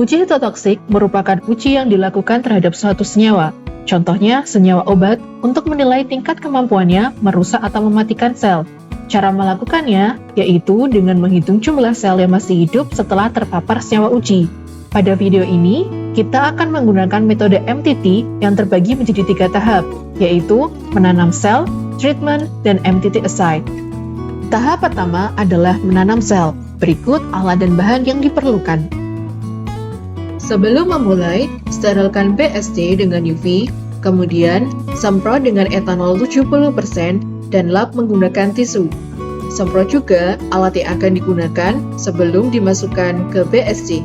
Uji totoksik merupakan uji yang dilakukan terhadap suatu senyawa. Contohnya, senyawa obat untuk menilai tingkat kemampuannya merusak atau mematikan sel. Cara melakukannya yaitu dengan menghitung jumlah sel yang masih hidup setelah terpapar senyawa uji. Pada video ini, kita akan menggunakan metode MTT yang terbagi menjadi 3 tahap, yaitu menanam sel, treatment, dan MTT assay. Tahap pertama adalah menanam sel. Berikut alat dan bahan yang diperlukan. Sebelum memulai, sterilkan BSD dengan UV, kemudian semprot dengan etanol 70% dan lap menggunakan tisu. Semprot juga alat yang akan digunakan sebelum dimasukkan ke BSD.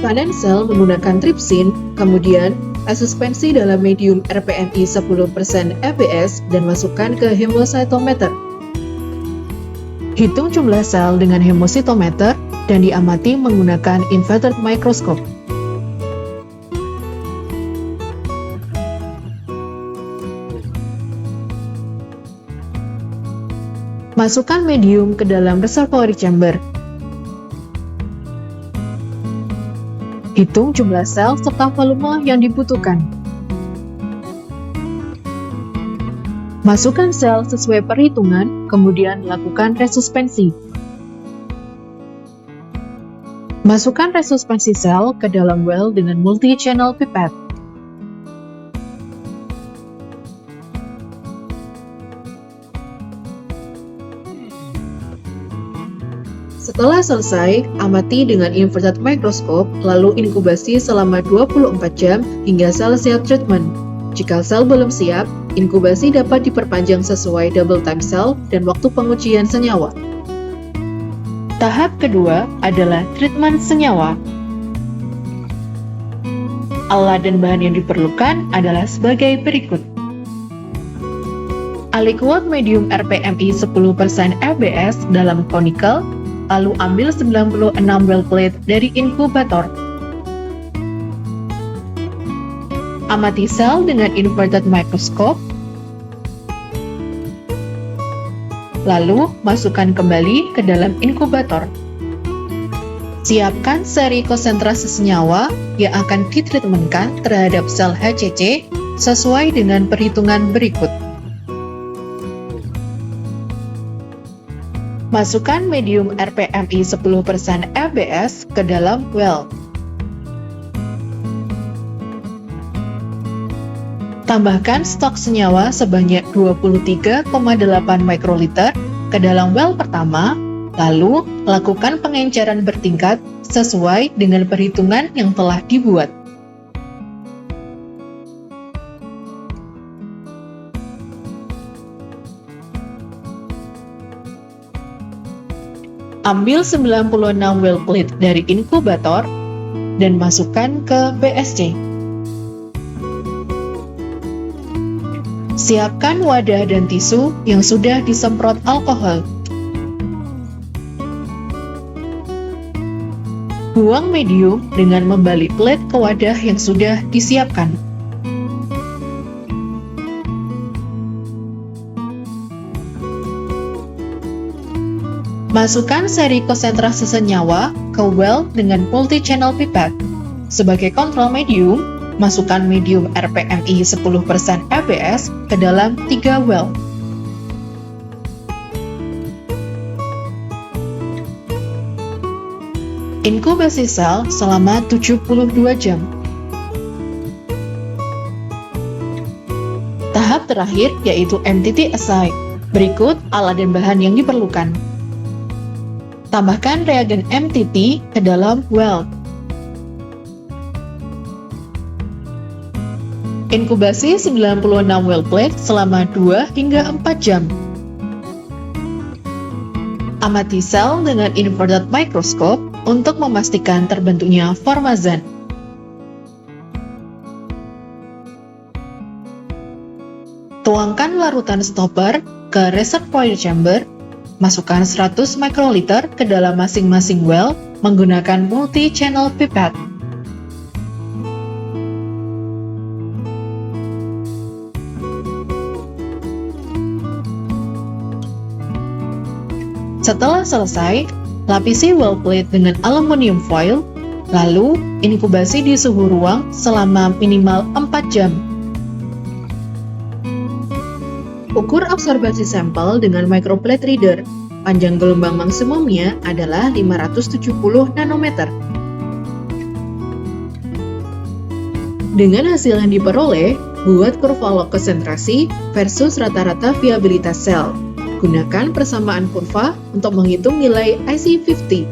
Panen sel menggunakan tripsin, kemudian suspensi dalam medium RPMi 10% fbs dan masukkan ke hemositometer. Hitung jumlah sel dengan hemositometer dan diamati menggunakan inverted microscope. Masukkan medium ke dalam reservoir chamber. Hitung jumlah sel serta volume yang dibutuhkan. Masukkan sel sesuai perhitungan, kemudian lakukan resuspensi. Masukkan resuspensi sel ke dalam well dengan multi-channel pipette. Setelah selesai, amati dengan inverted microscope, lalu inkubasi selama 24 jam hingga sel siap treatment. Jika sel belum siap, inkubasi dapat diperpanjang sesuai double time cell dan waktu pengujian senyawa. Tahap kedua adalah treatment senyawa. Alat dan bahan yang diperlukan adalah sebagai berikut. Aliquot medium RPMi 10% fbs dalam conical, lalu ambil 96 well plate dari inkubator. Amati sel dengan inverted microscope, lalu masukkan kembali ke dalam inkubator. Siapkan seri konsentrasi senyawa yang akan ditreatmentkan terhadap sel HCC sesuai dengan perhitungan berikut. Masukkan medium RPMi 10% fbs ke dalam well. Tambahkan stok senyawa sebanyak 23,8 mikroliter ke dalam well pertama, lalu lakukan pengenceran bertingkat sesuai dengan perhitungan yang telah dibuat. Ambil 96 well plate dari inkubator dan masukkan ke BSD. Siapkan wadah dan tisu yang sudah disemprot alkohol. Buang medium dengan membalik plate ke wadah yang sudah disiapkan. Masukkan seri konsentrasi senyawa ke well dengan multi-channel pipette. Sebagai kontrol medium, masukkan medium RPMi 10% fbs ke dalam 3 well. Inkubasi sel selama 72 jam. Tahap terakhir yaitu MTT assay. Berikut alat dan bahan yang diperlukan. Tambahkan reagen MTT ke dalam well. Inkubasi 96 well plate selama 2 hingga 4 jam. Amati sel dengan inverted microscope untuk memastikan terbentuknya formazan. Tuangkan larutan stopper ke reservoir chamber. Masukkan 100 mikroliter ke dalam masing-masing well menggunakan multi-channel pipette. Setelah selesai, lapisi well plate dengan aluminium foil, lalu inkubasi di suhu ruang selama minimal 4 jam. Ukur absorbasi sampel dengan microplate reader. Panjang gelombang maksimumnya adalah 570 nanometer. Dengan hasil yang diperoleh, buat kurva log konsentrasi versus rata-rata viabilitas sel. Gunakan persamaan kurva untuk menghitung nilai IC50.